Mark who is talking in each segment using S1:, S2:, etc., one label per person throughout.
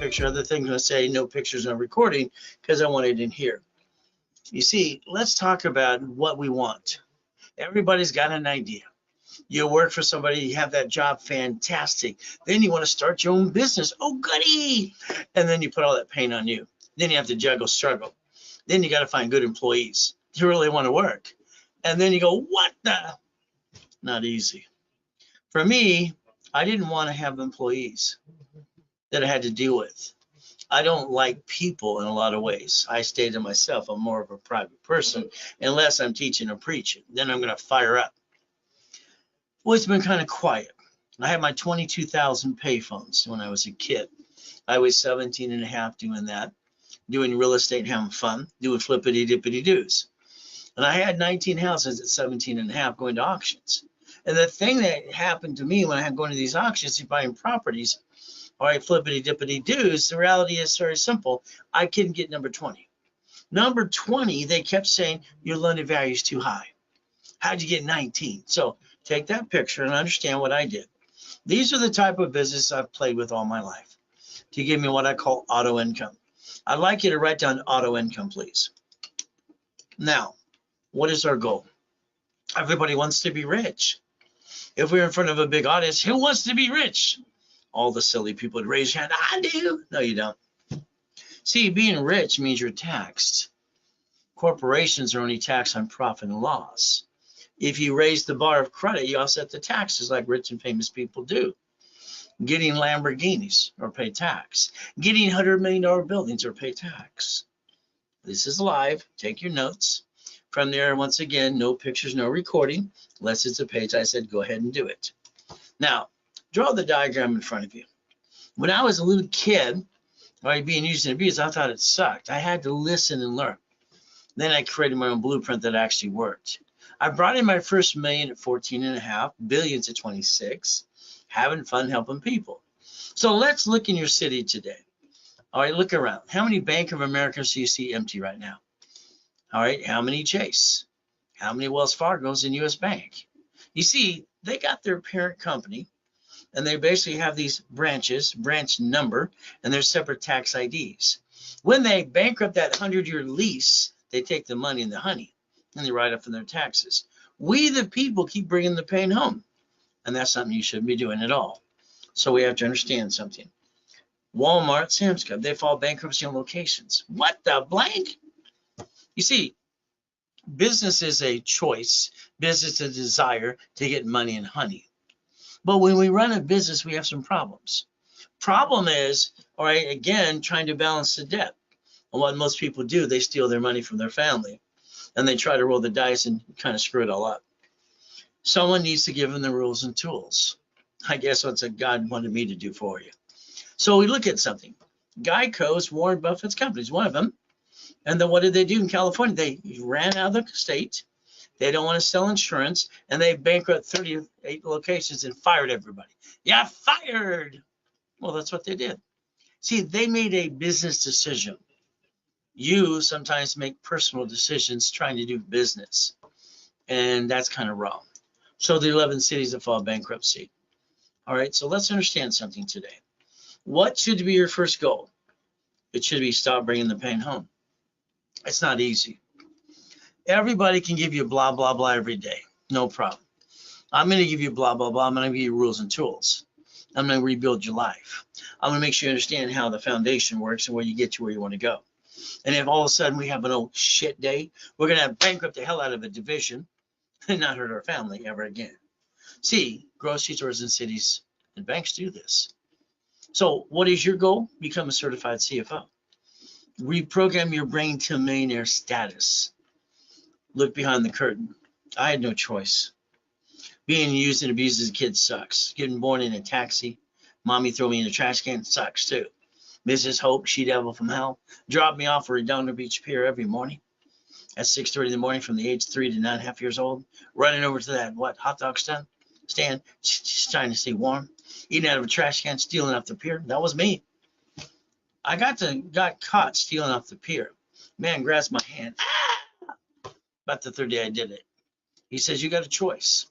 S1: picture. Other things going to say no pictures, no recording, because I want it in here. You see, let's talk about what we want. Everybody's got an idea. You work for somebody, you have that job, fantastic. Then you want to start your own business. Oh, goody. And then you put all that pain on you. Then you have to juggle, struggle. Then you got to find good employees who really want to work. And then you go, what the? Not easy. For me, I didn't want to have employees that I had to deal with. I don't like people in a lot of ways. I stay to myself. I'm more of a private person, unless I'm teaching or preaching. Then I'm going to fire up. Well, it's been kind of quiet. I had my 22,000 payphones when I was a kid. I was 17 and a half doing that, doing real estate, having fun, doing flippity dippity doos. And I had 19 houses at 17 and a half going to auctions. And the thing that happened to me when I had going to these auctions, buying properties, all right, flippity dippity doos, the reality is very simple. I couldn't get number 20. Number 20, they kept saying your loan to value is too high. How'd you get 19? So take that picture and understand what I did. These are the type of business I've played with all my life to give me what I call auto income. I'd like you to write down auto income, please. Now, what is our goal? Everybody wants to be rich. If we're in front of a big audience, who wants to be rich? All the silly people would raise your hand. I do. No, you don't. See, being rich means you're taxed. Corporations are only taxed on profit and loss. If you raise the bar of credit, you offset the taxes like rich and famous people do. Getting Lamborghinis or pay tax. Getting $100 million buildings or pay tax. This is live. Take your notes. From there, once again, no pictures, no recording. Unless it's a page, I said go ahead and do it. Now, draw the diagram in front of you. When I was a little kid, being used and abused, I thought it sucked. I had to listen and learn. Then I created my own blueprint that actually worked. I brought in my first million at 14 and a half, billions at 26, having fun helping people. So let's look in your city today. All right, look around. How many Bank of Americas do you see empty right now? All right, how many Chase? How many Wells Fargo's in US Bank? You see, they got their parent company, and they basically have these branches, branch number, and their separate tax IDs. When they bankrupt that 100-year lease, they take the money and the honey, and they write up in their taxes. We, the people, keep bringing the pain home, and that's something you shouldn't be doing at all. So we have to understand something. Walmart, Sam's Club, they file bankruptcy on locations. What the blank? You see, business is a choice. Business is a desire to get money and honey. But when we run a business, we have some problems. Problem is, all right, again, trying to balance the debt. And what most people do, they steal their money from their family, and they try to roll the dice and kind of screw it all up. Someone needs to give them the rules and tools. I guess that's what God wanted me to do for you. So we look at something. Geico's Warren Buffett's company is one of them. And then what did they do in California? They ran out of the state. They don't want to sell insurance, and they bankrupt 38 locations and fired everybody. Yeah, fired. Well, that's what they did. See, they made a business decision. You sometimes make personal decisions trying to do business, and that's kind of wrong. So the 11 cities that filed bankruptcy. All right, so let's understand something today. What should be your first goal? It should be stop bringing the pain home. It's not easy. Everybody can give you blah, blah, blah every day. No problem. I'm going to give you blah, blah, blah. I'm going to give you rules and tools. I'm going to rebuild your life. I'm going to make sure you understand how the foundation works and where you get to where you want to go. And if all of a sudden we have an old shit day, we're going to bankrupt the hell out of a division and not hurt our family ever again. See, grocery stores and cities and banks do this. So what is your goal? Become a certified CFO. Reprogram your brain to millionaire status. Look behind the curtain. I had no choice. Being used and abused as a kid sucks. Getting born in a taxi, mommy throw me in a trash can sucks too. Mrs. Hope, she devil from hell, dropped me off at Redondo Beach Pier every morning at 6:30 in the morning from the age 3 to 9.5 years old, running over to that hot dog stand, just trying to stay warm, eating out of a trash can, stealing off the pier. That was me. I got caught stealing off the pier. Man grabs my hand. About the third day I did it. He says, you got a choice.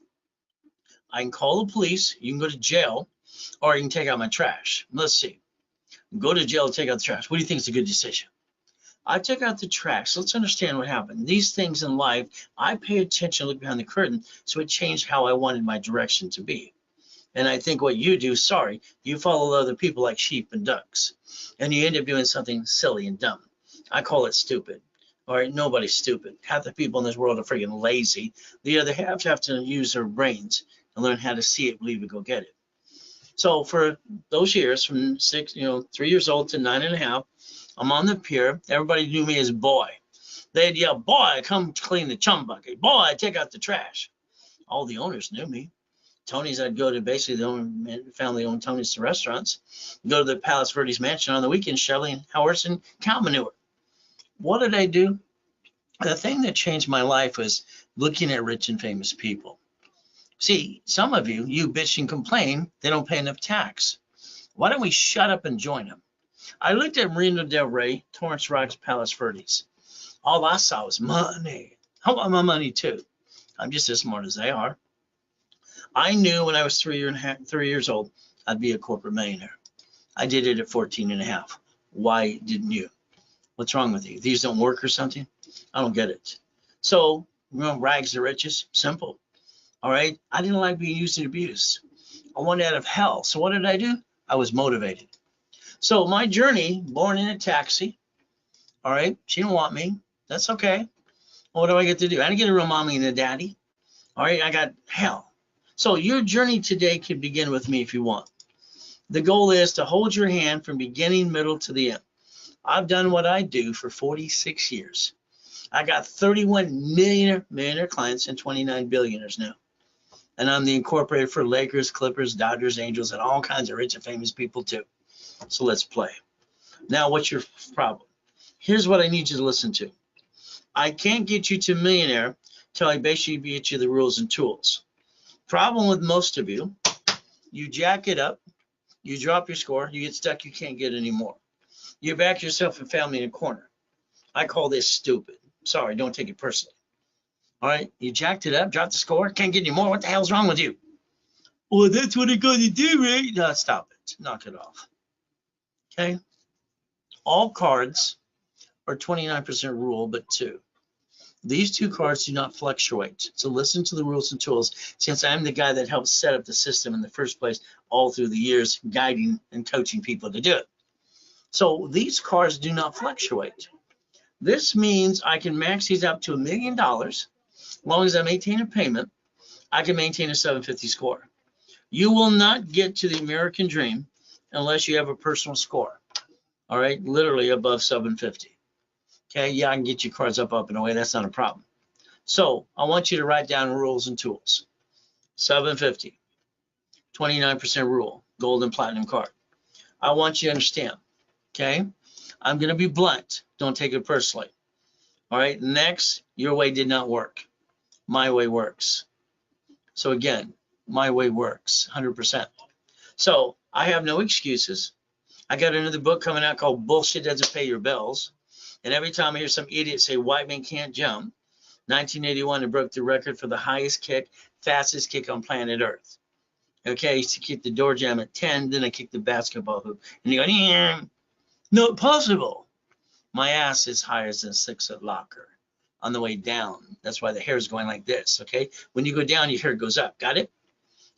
S1: I can call the police, you can go to jail, or you can take out my trash. Let's see. Go to jail, take out the trash. What do you think is a good decision? I took out the trash. So let's understand what happened. These things in life, I pay attention, look behind the curtain, so it changed how I wanted my direction to be. And I think what you do, sorry, you follow other people like sheep and ducks, and you end up doing something silly and dumb. I call it stupid. All right, nobody's stupid. Half the people in this world are freaking lazy. The other half have to use their brains and learn how to see it, believe it, go get it. So for those years, from 3 years old to 9.5, I'm on the pier. Everybody knew me as boy. They'd yell, boy, come clean the chum bucket. Boy, take out the trash. All the owners knew me. Tony's, I'd go to basically the family-owned Tony's restaurants, go to the Palos Verdes mansion on the weekend, shoveling horse and cow manure. What did I do? The thing that changed my life was looking at rich and famous people. See, some of you bitch and complain they don't pay enough tax. Why don't we shut up and join them? I looked at Marina Del Rey, Torrance Rocks, Palos Verdes. All I saw was money. I want my money too. I'm just as smart as they are. I knew when I was 3 years old, I'd be a corporate millionaire. I did it at 14.5. Why didn't you? What's wrong with you? These don't work or something? I don't get it. So, rags to riches, simple. All right. I didn't like being used and abused. I wanted out of hell. So what did I do? I was motivated. So my journey, born in a taxi. All right. She didn't want me. That's okay. What do I get to do? I didn't get a real mommy and a daddy. All right. I got hell. So your journey today could begin with me if you want. The goal is to hold your hand from beginning, middle to the end. I've done what I do for 46 years. I got 31 millionaire clients and 29 billionaires now. And I'm the incorporated for Lakers, Clippers, Dodgers, Angels, and all kinds of rich and famous people too. So let's play. Now, what's your problem? Here's what I need you to listen to. I can't get you to millionaire till I basically get you the rules and tools. Problem with most of you, you jack it up, you drop your score, you get stuck, you can't get any more. You back yourself and family in a corner. I call this stupid. Sorry, don't take it personally. All right, you jacked it up, dropped the score, can't get any more. What the hell's wrong with you? Well, that's what I'm going to do, right? No, stop it. Knock it off. Okay? All cards are 29% rule, but 2. These 2 cards do not fluctuate. So listen to the rules and tools, since I'm the guy that helped set up the system in the first place all through the years, guiding and coaching people to do it. So these cards do not fluctuate. This means I can max these up to $1 million. As long as I maintain a payment, I can maintain a 750 score. You will not get to the American dream unless you have a personal score. All right, literally above 750. Okay, yeah, I can get your cards up and away. That's not a problem. So I want you to write down rules and tools. 750, 29% rule, gold and platinum card. I want you to understand, okay? I'm going to be blunt. Don't take it personally. All right, next, your way did not work. My way works. So again, my way works 100%. So I have no excuses. I got another book coming out called Bullshit Doesn't Pay Your Bills. And every time I hear some idiot say white men can't jump, 1981, it broke the record for the highest kick, fastest kick on planet Earth. Okay, I used to kick the door jam at 10, then I kicked the basketball hoop. And you go, not possible. My ass is higher than a 6-foot locker on the way down. That's why the hair is going like this, okay? When you go down, your hair goes up. Got it?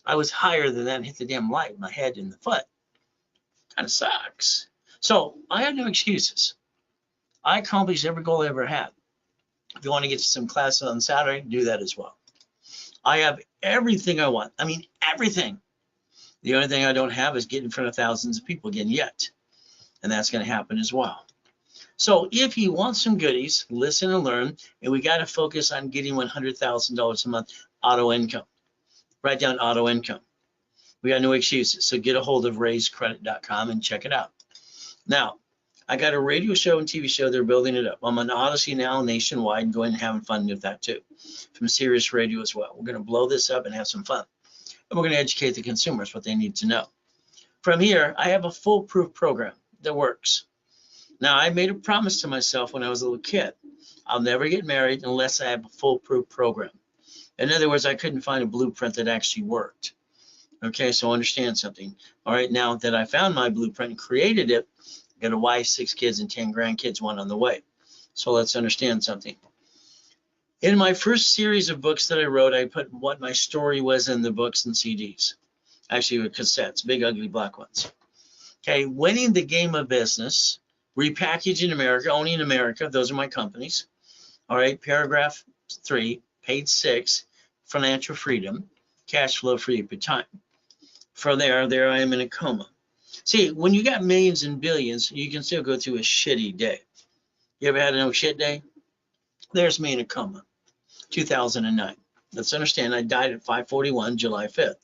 S1: I was higher than that and hit the damn light, my head and the foot. Kind of sucks. So I have no excuses. I accomplished every goal I ever had. If you want to get to some classes on Saturday, do that as well. I have everything I want. I mean, everything. The only thing I don't have is get in front of thousands of people again yet. And that's going to happen as well. So if you want some goodies, listen and learn. And we got to focus on getting $100,000 a month auto income. Write down auto income. We got no excuses. So get a hold of raisecredit.com and check it out. Now, I got a radio show and TV show. They're building it up. I'm on Odyssey now nationwide, going and having fun with that too. From Sirius Radio as well. We're going to blow this up and have some fun. And we're going to educate the consumers what they need to know. From here, I have a foolproof program that works. Now, I made a promise to myself when I was a little kid. I'll never get married unless I have a foolproof program. In other words, I couldn't find a blueprint that actually worked. Okay, so understand something. All right, now that I found my blueprint and created it, I got a wife, 6 kids, and 10 grandkids, one on the way. So let's understand something. In my first series of books that I wrote, I put what my story was in the books and CDs. Actually, with cassettes, big, ugly black ones. Okay, winning the game of business, repackaging America, owning America, those are my companies. All right, paragraph 3, page 6, financial freedom, cash flow free up your time. From there I am in a coma. See, when you got millions and billions, you can still go through a shitty day. You ever had a no shit day? There's me in a coma, 2009. Let's understand, I died at 5:41, July 5th.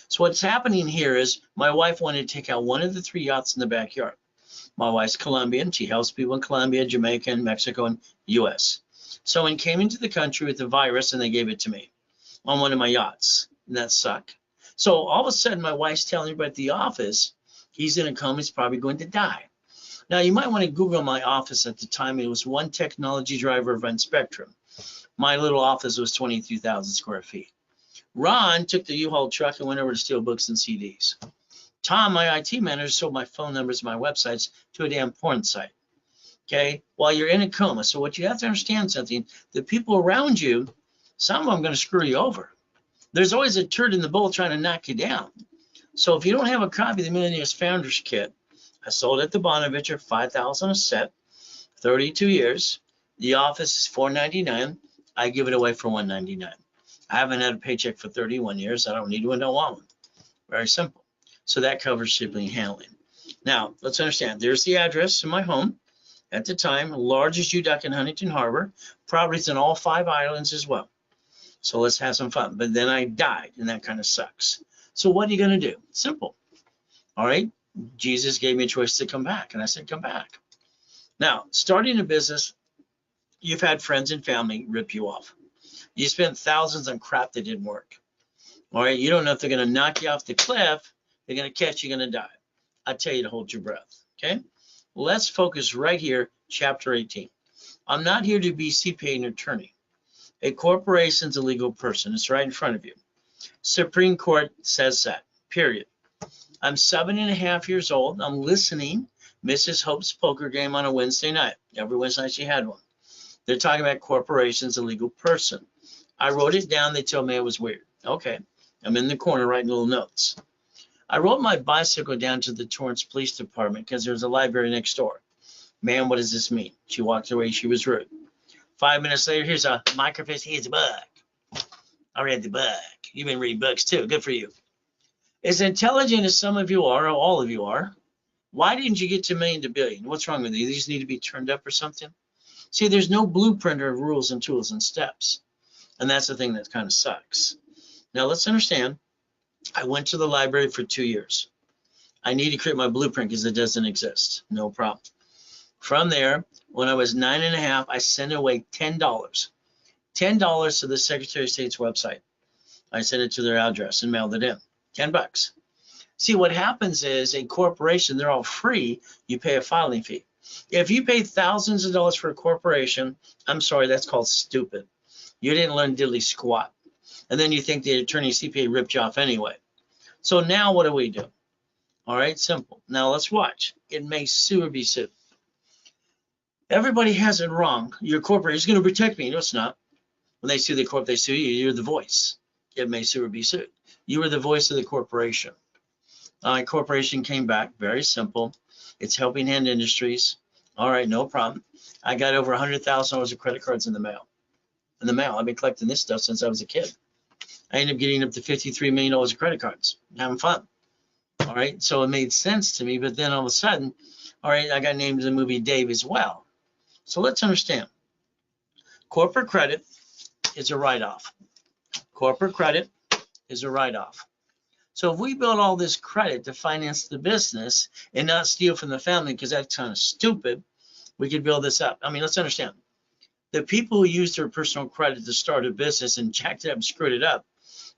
S1: So what's happening here is my wife wanted to take out one of the 3 yachts in the backyard. My wife's Colombian. She helps people in Colombia, Jamaica, and Mexico, and U.S. So when came into the country with the virus, and they gave it to me on one of my yachts, and that sucked. So all of a sudden, my wife's telling everybody at the office, he's in a coma, he's probably going to die. Now, you might want to Google my office at the time. It was one technology driver of Spectrum. My little office was 23,000 square feet. Ron took the U-Haul truck and went over to steal books and CDs. Tom, my IT manager, sold my phone numbers and my websites to a damn porn site. Okay, while you're in a coma. So what you have to understand something, the people around you, some of them are going to screw you over. There's always a turd in the bowl trying to knock you down. So if you don't have a copy of the Millionaires Founders Kit, I sold it to Bonaventure, $5,000 a set, 32 years. The office is $4.99. I give it away for $1.99. I haven't had a paycheck for 31 years. I don't need one, don't want one. Very simple. So that covers shipping and handling. Now, let's understand. There's the address in my home. At the time, largest U-Dock in Huntington Harbor. Properties in all 5 islands as well. So let's have some fun. But then I died, and that kind of sucks. So what are you going to do? Simple. All right. Jesus gave me a choice to come back, and I said, come back. Now, starting a business, you've had friends and family rip you off. You spent thousands on crap that didn't work. All right. You don't know if they're going to knock you off the cliff, they're going to catch you, going to die. I tell you to hold your breath. Okay. Let's focus right here, chapter 18. I'm not here to be CPA and attorney. A corporation's a legal person. It's right in front of you. Supreme Court says that, period. I'm 7.5 years old. I'm listening Mrs. Hope's poker game on a Wednesday night. Every Wednesday night she had one. They're talking about corporations, a legal person. I wrote it down. They told me it was weird. Okay. I'm in the corner writing little notes. I rode my bicycle down to the Torrance Police Department because there's a library next door. Ma'am, what does this mean? She walked away. She was rude. 5 minutes later, here's a microfiche. Here's a book. I read the book. You've been reading books too. Good for you. As intelligent as some of you are, or all of you are, why didn't you get to million to billion? What's wrong with you? These need to be turned up or something? See, there's no blueprint of rules and tools and steps. And that's the thing that kind of sucks. Now, let's understand. I went to the library for 2 years. I need to create my blueprint because it doesn't exist. No problem. From there, when I was 9.5, I sent away $10. $10 to the Secretary of State's website. I sent it to their address and mailed it in. $10. See, what happens is a corporation, they're all free. You pay a filing fee. If you pay thousands of dollars for a corporation, I'm sorry, that's called stupid. You didn't learn diddly squat. And then you think the attorney CPA ripped you off anyway. So now what do we do? All right, simple. Now let's watch. It may sue or be sued. Everybody has it wrong. Your corporation is going to protect me. No, it's not. When they sue the corp, they sue you. You're the voice. It may sue or be sued. You are the voice of the corporation. Corporation came back. Very simple. It's Helping Hand Industries. All right, no problem. I got over $100,000 of credit cards in the mail. I've been collecting this stuff since I was a kid. I ended up getting up to $53 million of credit cards. Having fun. All right, so it made sense to me. But then all of a sudden, all right, I got named in the movie Dave as well. So let's understand. Corporate credit is a write-off. Corporate credit is a write-off. So if we build all this credit to finance the business and not steal from the family, because that's kind of stupid, we could build this up. I mean, let's understand. The people who use their personal credit to start a business and jacked it up and screwed it up,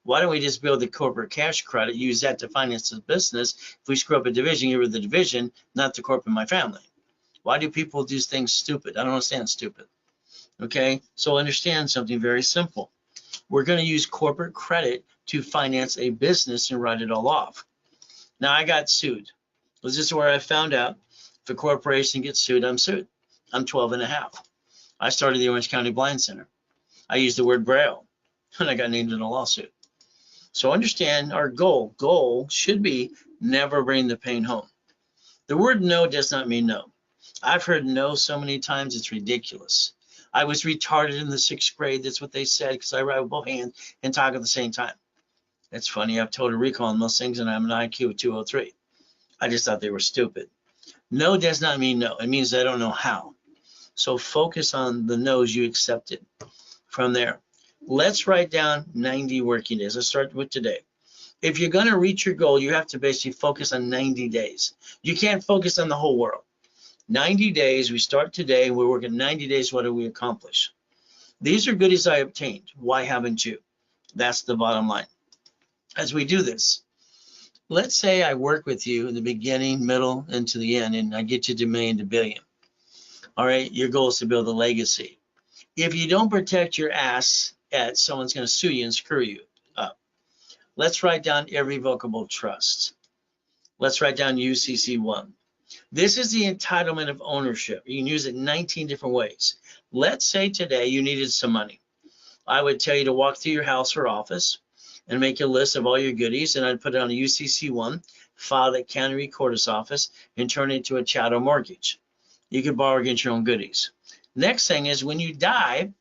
S1: why don't we just build the corporate cash credit, use that to finance the business? If we screw up a division, give it the division, not the corporate my family. Why do people do things stupid? I don't understand stupid. Okay, so understand something very simple. We're going to use corporate credit to finance a business and write it all off. Now I got sued. This is where I found out if a corporation gets sued, I'm sued. I'm 12 and a half. I started the Orange County Blind Center. I used the word Braille, and I got named in a lawsuit. So understand our goal. Goal should be never bring the pain home. The word no does not mean no. I've heard no so many times, it's ridiculous. I was retarded in the 6th grade. That's what they said, because I write with both hands and talk at the same time. It's funny, I've total recall on most things, and I'm an IQ of 203. I just thought they were stupid. No does not mean no. It means I don't know how. So focus on the no's you accepted. From there, let's write down 90 working days. Let's start with today. If you're going to reach your goal, you have to basically focus on 90 days. You can't focus on the whole world. 90 days, we start today, and we're working 90 days. What do we accomplish? These are goodies I obtained. Why haven't you? That's the bottom line. As we do this, let's say I work with you in the beginning, middle, and to the end, and I get you to million to billion. All right, your goal is to build a legacy. If you don't protect your ass, someone's going to sue you and screw you up. Let's write down irrevocable trust. Let's write down UCC1. This is the entitlement of ownership. You can use it 19 different ways. Let's say today you needed some money. I would tell you to walk through your house or office and make a list of all your goodies, and I'd put it on a UCC1, file at county recorder's office, and turn it into a chattel mortgage. You could borrow against your own goodies. Next thing is when you die,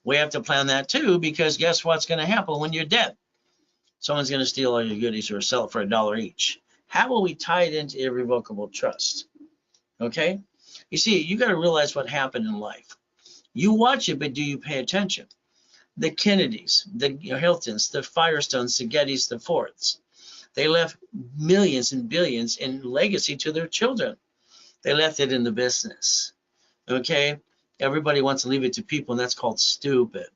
S1: we have to plan that too, because guess what's going to happen when you're dead? Someone's going to steal all your goodies or sell it for $1 each. How will we tie it into irrevocable trust? Okay? You see, you got to realize what happened in life. You watch it, but do you pay attention? The Kennedys, the Hiltons, the Firestones, the Gettys, the Fords, they left millions and billions in legacy to their children. They left it in the business. Okay? Everybody wants to leave it to people, and that's called stupid.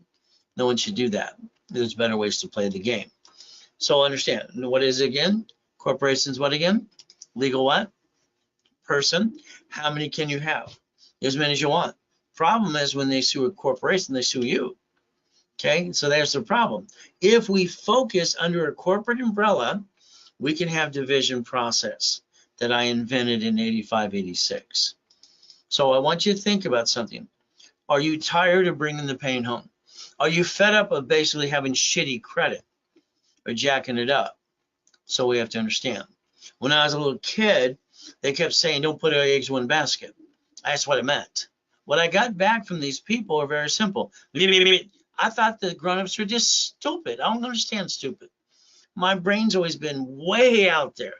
S1: No one should do that. There's better ways to play the game. So understand, what is it again? Corporations, what again? Legal what? Person. How many can you have? As many as you want. Problem is when they sue a corporation, they sue you. Okay, so there's the problem. If we focus under a corporate umbrella, we can have division process that I invented in 85, 86. So I want you to think about something. Are you tired of bringing the pain home? Are you fed up of basically having shitty credit or jacking it up? So we have to understand. When I was a little kid, they kept saying, don't put our eggs in one basket. That's what it meant. What I got back from these people are very simple. I thought the grown-ups were just stupid. I don't understand stupid. My brain's always been way out there.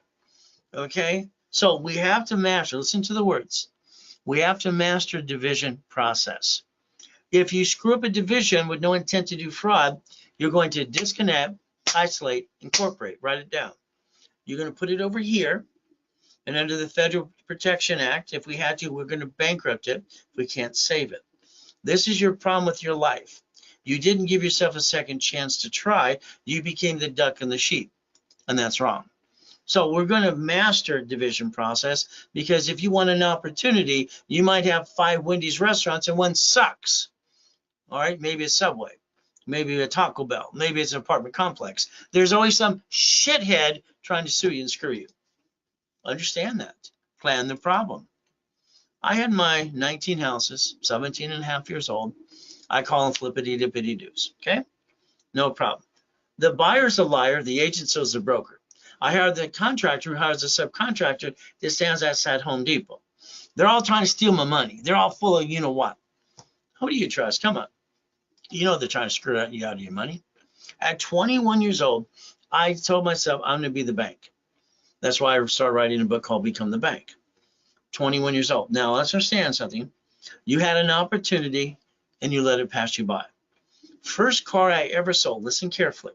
S1: Okay? So we have to master, listen to the words. We have to master division process. If you screw up a division with no intent to do fraud, you're going to disconnect, isolate, incorporate, write it down. You're going to put it over here, and under the Federal Protection Act, if we had to, we're going to bankrupt it if we can't save it. This is your problem with your life. You didn't give yourself a second chance to try. You became the duck and the sheep, and that's wrong. So we're going to master division process, because if you want an opportunity, you might have 5 Wendy's restaurants and one sucks. All right, maybe a Subway, maybe a Taco Bell, maybe it's an apartment complex. There's always some shithead trying to sue you and screw you. Understand that. Plan the problem. I had my 19 houses, 17 and a half years old. I call them flippity-dippity-doos, okay? No problem. The buyer's a liar, the agent sells the broker. I hired the contractor who hires a subcontractor that stands outside Home Depot. They're all trying to steal my money. They're all full of you-know-what. Who do you trust? Come on. You know they're trying to screw you out of your money. At 21 years old, I told myself I'm going to be the bank. That's why I started writing a book called Become the Bank. 21 years old. Now, let's understand something. You had an opportunity, and you let it pass you by. First car I ever sold, listen carefully.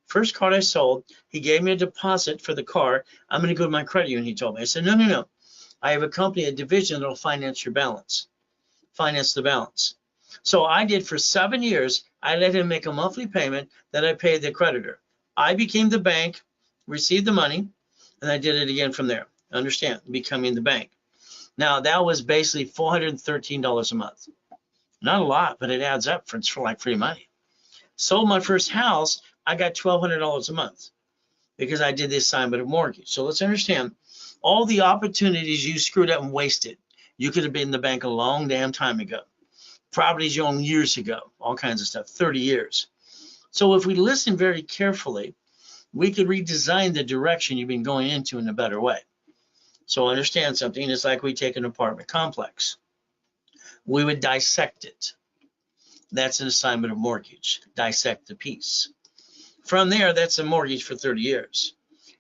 S1: First car I sold, he gave me a deposit for the car. I'm going to go to my credit union, he told me. I said, no. I have a company, a division that will finance your balance. Finance the balance. So I did for 7 years. I let him make a monthly payment that I paid the creditor. I became the bank, received the money, and I did it again from there. Understand, becoming the bank. Now, that was basically $413 a month. Not a lot, but it adds up for like free money. Sold my first house I got $1,200 a month because I did the assignment of mortgage. So let's understand all the opportunities you screwed up and wasted. You could have been in the bank a long damn time ago. Properties you owned years ago, all kinds of stuff, 30 years. So if we listen very carefully, we could redesign the direction you've been going into in a better way. So understand something, it's like we take an apartment complex. We would dissect it. That's an assignment of mortgage, dissect the piece. From there, that's a mortgage for 30 years.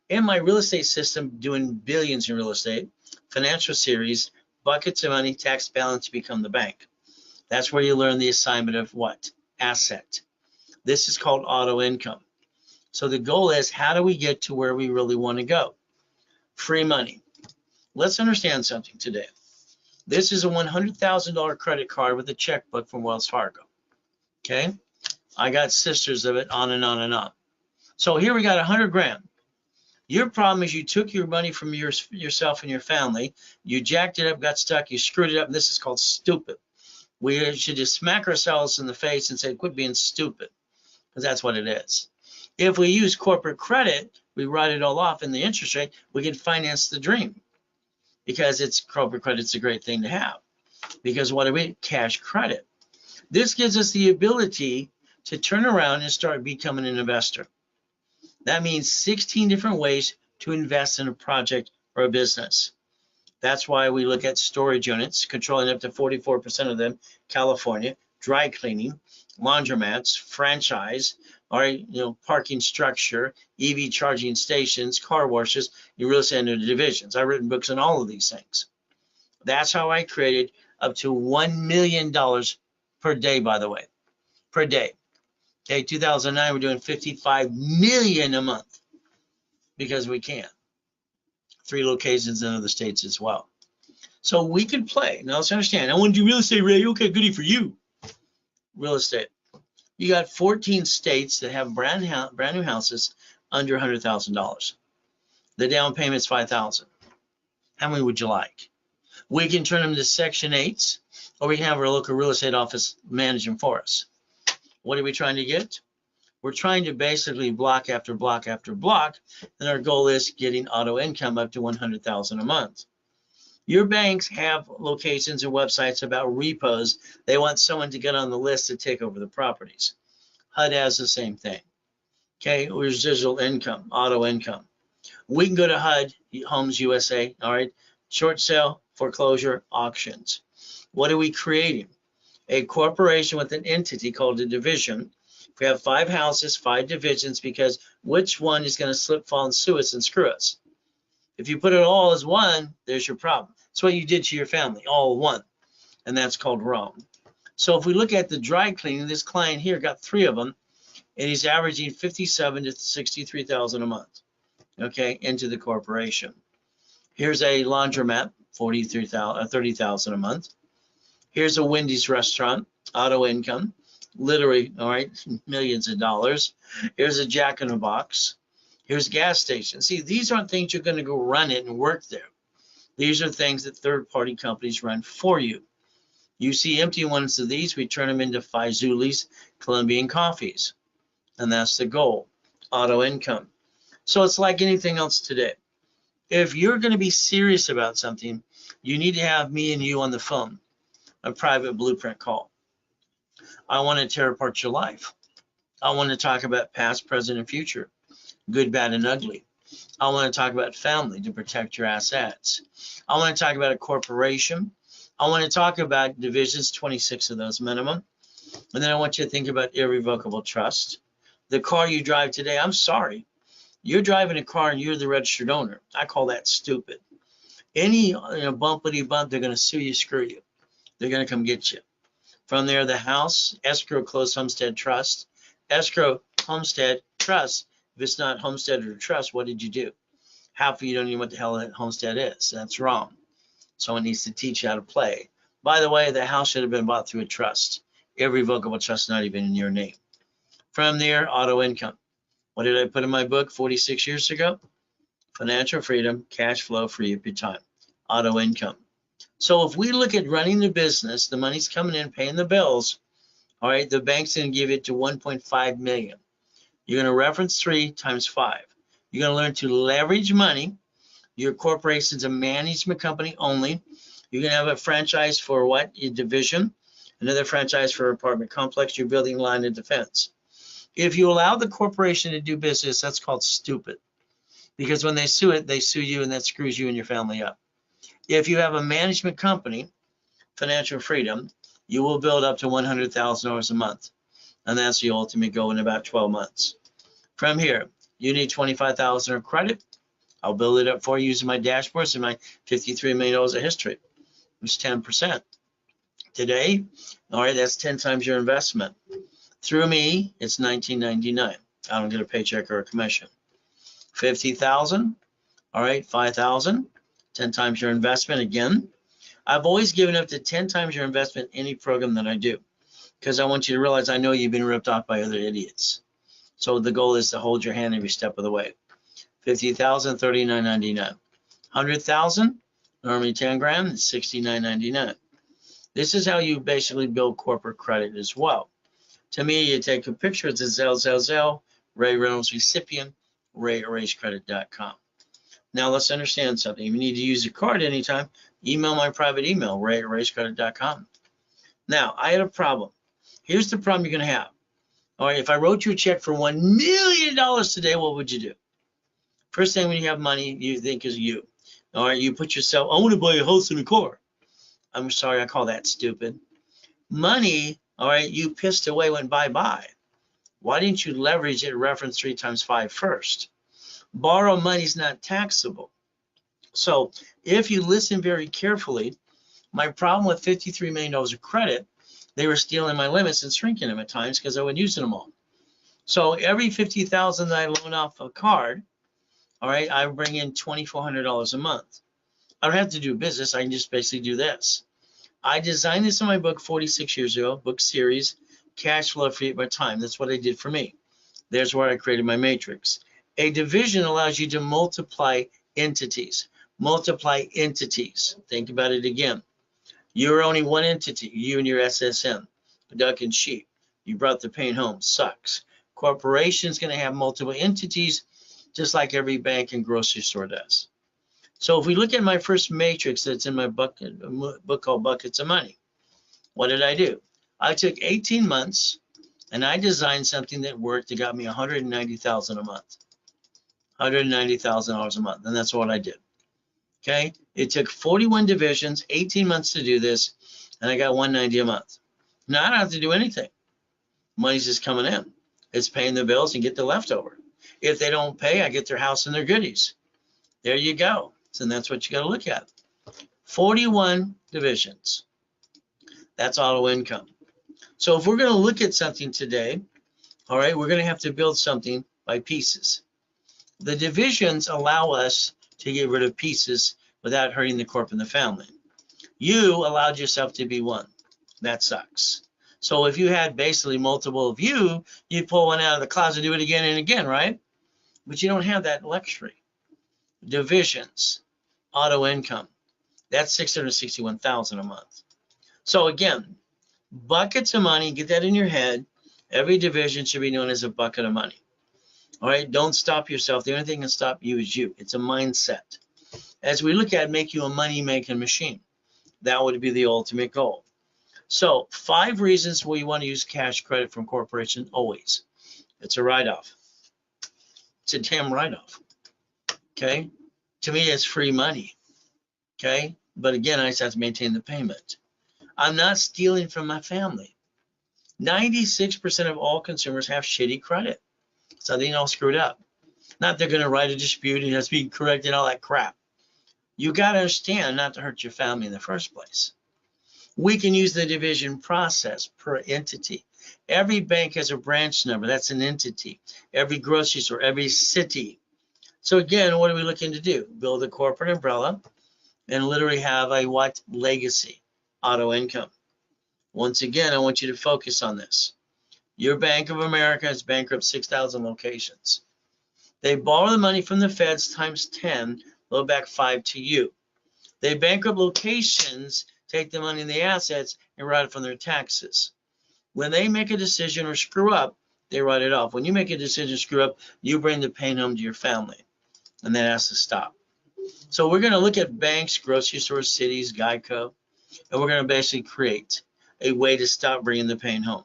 S1: In my real estate system, doing billions in real estate, financial series, buckets of money, tax balance, become the bank. That's where you learn the assignment of what? Asset. This is called auto income. So the goal is, how do we get to where we really want to go? Free money. Let's understand something today. This is a $100,000 credit card with a checkbook from Wells Fargo. Okay? I got sisters of it, on and on and on. So here we got 100 grand. Your problem is you took your money from yourself and your family, you jacked it up, got stuck, you screwed it up, and this is called stupid. We should just smack ourselves in the face and say, quit being stupid, because that's what it is. If we use corporate credit, we write it all off in the interest rate, we can finance the dream, because it's corporate credit's a great thing to have. Because what do we? Cash credit. This gives us the ability to turn around and start becoming an investor. That means 16 different ways to invest in a project or a business. That's why we look at storage units, controlling up to 44% of them, California, dry cleaning, laundromats, franchise, all right, parking structure, EV charging stations, car washes, your real estate under divisions. I've written books on all of these things. That's how I created up to $1 million per day, by the way, per day. Okay, 2009, we're doing 55 million a month because we can. 3 locations in other states as well. So we can play. Now let's understand. I want to do real estate, Ray. Okay, goody for you. Real estate. You got 14 states that have brand new houses under $100,000. The down payment's $5,000. How many would you like? We can turn them to Section 8s, or we can have our local real estate office manage them for us. What are we trying to get? We're trying to basically block after block after block, and our goal is getting auto income up to $100,000 a month. Your banks have locations and websites about repos. They want someone to get on the list to take over the properties. HUD has the same thing. Okay, residual income, auto income. We can go to HUD, Homes USA, all right, short sale, foreclosure, auctions. What are we creating? A corporation with an entity called a division. We have 5 houses, 5 divisions, because which one is going to slip, fall, and sue us and screw us? If you put it all as one, there's your problem. That's what you did to your family, all one, and that's called wrong. So if we look at the dry cleaning, this client here got 3 of them, and he's averaging $57,000 to $63,000 a month, okay, into the corporation. Here's a laundromat, $30,000 a month. Here's a Wendy's restaurant, auto income, literally, all right, millions of dollars. Here's a Jack in the Box. Here's a gas station. See, these aren't things you're going to go run it and work there. These are things that third-party companies run for you. You see empty ones of these, we turn them into Faizulis, Colombian coffees. And that's the goal, auto income. So it's like anything else today. If you're going to be serious about something, you need to have me and you on the phone, a private blueprint call. I want to tear apart your life. I want to talk about past, present, and future, good, bad, and ugly. I want to talk about family to protect your assets. I want to talk about a corporation. I want to talk about divisions, 26 of those minimum. And then I want you to think about irrevocable trust. The car you drive today, I'm sorry, you're driving a car and you're the registered owner. I call that stupid. Any bumpity bump, they're going to sue you, screw you. They're going to come get you. From there, the house, escrow, closed homestead trust. Escrow, homestead, trust. If it's not homestead or trust, what did you do? Half of you don't even know what the hell a homestead is. That's wrong. Someone needs to teach you how to play. By the way, the house should have been bought through a trust. Irrevocable trust, not even in your name. From there, auto income. What did I put in my book 46 years ago? Financial freedom, cash flow, free up your time. Auto income. So if we look at running the business, the money's coming in, paying the bills. All right, the bank's going to give it to 1.5 million. You're going to reference 3 times 5. You're going to learn to leverage money. Your corporation's a management company only. You're going to have a franchise for what? Your division. Another franchise for apartment complex. You're building line of defense. If you allow the corporation to do business, that's called stupid. Because when they sue it, they sue you, and that screws you and your family up. If you have a management company, financial freedom, you will build up to $100,000 a month. And that's the ultimate goal in about 12 months. From here, you need $25,000 of credit. I'll build it up for you using my dashboards and my $53 million of history, which is 10%. Today, all right, that's 10 times your investment. Through me, it's $19.99. I don't get a paycheck or a commission. $50,000, all right, $5,000, 10 times your investment again. I've always given up to 10 times your investment in any program that I do, because I want you to realize I know you've been ripped off by other idiots. So the goal is to hold your hand every step of the way. $50,000, $39.99. $100,000, normally 10 grand, it's $69.99. This is how you basically build corporate credit as well. To me, you take a picture, it's a Zell, Ray Reynolds recipient, ray@raisecredit.com. Now let's understand something. If you need to use a card anytime, email my private email, ray@raisecredit.com. Now, I had a problem. Here's the problem you're going to have. All right, if I wrote you a check for $1 million today, what would you do? First thing when you have money, you think is you. All right, you put yourself, I want to buy a house and a car. I'm sorry, I call that stupid. Money, all right, you pissed away, went bye-bye. Why didn't you leverage it, reference 3 times 5 first? Borrow money is not taxable. So if you listen very carefully, my problem with $53 million of credit, they were stealing my limits and shrinking them at times because I wasn't using them all. So every $50,000 that I loan off a card, all right, I bring in $2,400 a month. I don't have to do business. I can just basically do this. I designed this in my book 46 years ago, book series, Cash Flow Free by Time. That's what I did for me. There's where I created my matrix. A division allows you to multiply entities. Multiply entities. Think about it again. You're only one entity, you and your SSN, duck and sheep. You brought the pain home, sucks. Corporation's going to have multiple entities, just like every bank and grocery store does. So if we look at my first matrix that's in my book called Buckets of Money, what did I do? I took 18 months and I designed something that worked that got me $190,000 a month. $190,000 a month, and that's what I did. Okay, it took 41 divisions, 18 months to do this, and I got $190 a month. Now I don't have to do anything. Money's just coming in. It's paying the bills and get the leftover. If they don't pay, I get their house and their goodies. There you go. So that's what you got to look at. 41 divisions. That's auto income. So if we're going to look at something today, all right, we're going to have to build something by pieces. The divisions allow us to get rid of pieces without hurting the corp and the family. You allowed yourself to be one. That sucks. So if you had basically multiple of you, you'd pull one out of the closet and do it again and again, right? But you don't have that luxury. Divisions, auto income, that's $661,000 a month. So again, buckets of money, get that in your head. Every division should be known as a bucket of money. All right, don't stop yourself. The only thing that can stop you is you. It's a mindset. As we look at make you a money-making machine, that would be the ultimate goal. So 5 reasons why you want to use cash credit from corporation always. It's a write-off. It's a damn write-off. Okay? To me, it's free money. Okay? But again, I just have to maintain the payment. I'm not stealing from my family. 96% of all consumers have shitty credit. Something all screwed up. Not they're going to write a dispute and it has to be corrected and all that crap. You got to understand not to hurt your family in the first place. We can use the division process per entity. Every bank has a branch number. That's an entity. Every grocery store, every city. So again, what are we looking to do? Build a corporate umbrella and literally have a what? Legacy, auto income. Once again, I want you to focus on this. Your Bank of America has bankrupt 6,000 locations. They borrow the money from the feds times 10, load back 5 to you. They bankrupt locations, take the money and the assets, and write it from their taxes. When they make a decision or screw up, they write it off. When you make a decision to screw up, you bring the pain home to your family, and that has to stop. So we're going to look at banks, grocery stores, cities, Geico, and we're going to basically create a way to stop bringing the pain home.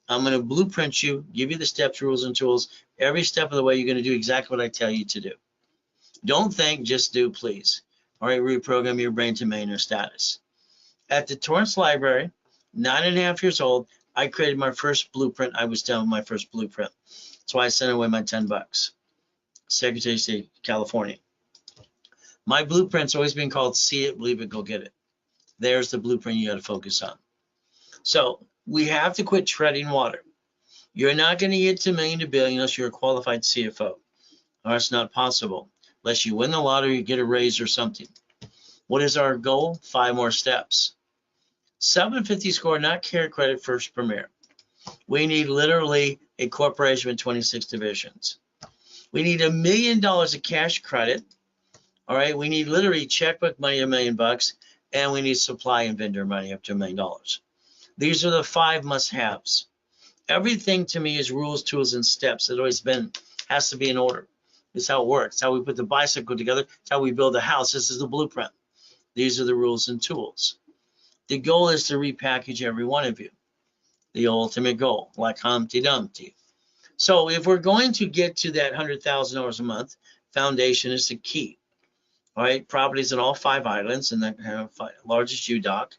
S1: I'm going to blueprint you, give you the steps, rules, and tools. Every step of the way, you're going to do exactly what I tell you to do. Don't think, just do, please. All right, reprogram your brain to millionaire status. At the Torrance Library, 9.5 years old, I created my first blueprint. I was done with my first blueprint. That's why I sent away my $10. Secretary of State, California. My blueprint's always been called see it, believe it, go get it. There's the blueprint you got to focus on. So we have to quit treading water. You're not going to get to million to billion unless you're a qualified CFO. Or it's not possible unless you win the lottery, you get a raise or something. What is our goal? 5 more steps. 750 score, not care credit, first premier. We need literally a corporation with 26 divisions. We need $1 million of cash credit. All right, we need literally checkbook money, $1 million, and we need supply and vendor money up to $1 million. These are the 5 must-haves. Everything to me is rules, tools, and steps. It always has to be in order. It's how it works. It's how we put the bicycle together. It's how we build a house. This is the blueprint. These are the rules and tools. The goal is to repackage every one of you. The ultimate goal, like Humpty Dumpty. So if we're going to get to that $100,000 a month, foundation is the key. All right, properties in all 5 islands and the largest UDOC,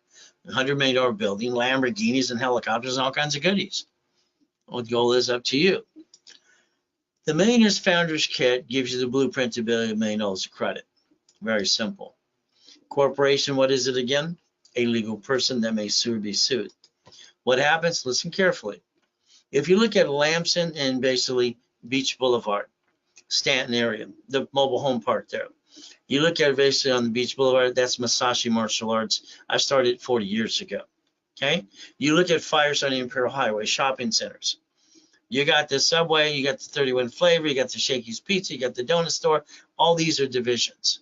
S1: $100 million building, Lamborghinis and helicopters and all kinds of goodies. Well, the goal is up to you. The Millionaires Founders Kit gives you the blueprint to build $1 million of credit. Very simple. Corporation, what is it again? A legal person that may sue or be sued. What happens? Listen carefully. If you look at Lamson and basically Beach Boulevard, Stanton area, the mobile home park there. You look at it basically on the Beach Boulevard, that's Masashi Martial Arts. I started 40 years ago. Okay? You look at fires on the Imperial Highway, shopping centers. You got the Subway, you got the 31 Flavor, you got the Shakey's Pizza, you got the donut store. All these are divisions.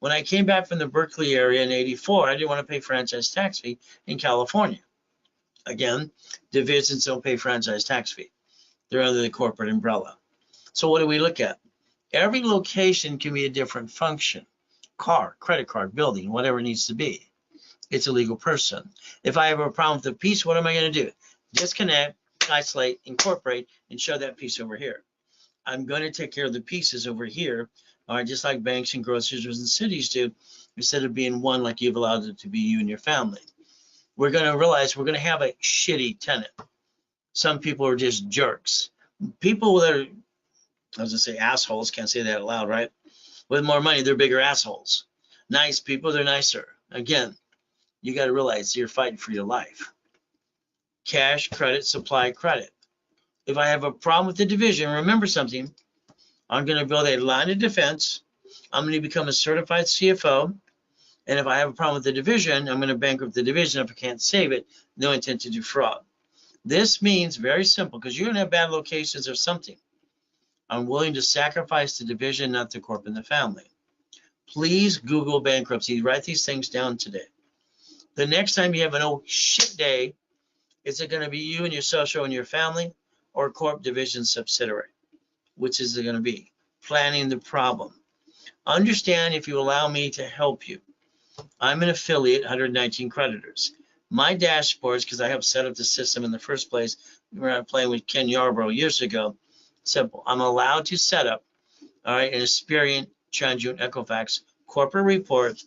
S1: When I came back from the Berkeley area in '84, I didn't want to pay franchise tax fee in California. Again, divisions don't pay franchise tax fee. They're under the corporate umbrella. So what do we look at? Every location can be a different function. Car, credit card, building, whatever it needs to be. It's a legal person. If I have a problem with the piece, what am I going to do? Disconnect, isolate, incorporate, and show that piece over here. I'm going to take care of the pieces over here, all right, just like banks and grocery stores and cities do, instead of being one like you've allowed it to be you and your family. We're going to realize we're going to have a shitty tenant. Some people are just jerks. People that are, I was going to say assholes, can't say that out loud, right? With more money, they're bigger assholes. Nice people, they're nicer. Again, you got to realize you're fighting for your life. Cash, credit, supply, credit. If I have a problem with the division, remember something. I'm going to build a line of defense. I'm going to become a certified CFO. And if I have a problem with the division, I'm going to bankrupt the division. If I can't save it, no intent to defraud. This means very simple, because you're going to have bad locations or something. I'm willing to sacrifice the division, not the corp and the family. Please Google bankruptcy. Write these things down today. The next time you have an oh shit day, is it going to be you and your social and your family, or corp division subsidiary? Which is it going to be? Planning the problem. Understand, if you allow me to help you, I'm an affiliate, 119 creditors. My dashboards, because I helped set up the system in the first place, we were playing with Ken Yarbrough years ago. Simple. I'm allowed to set up, all right, an Experian, TransUnion, Equifax corporate report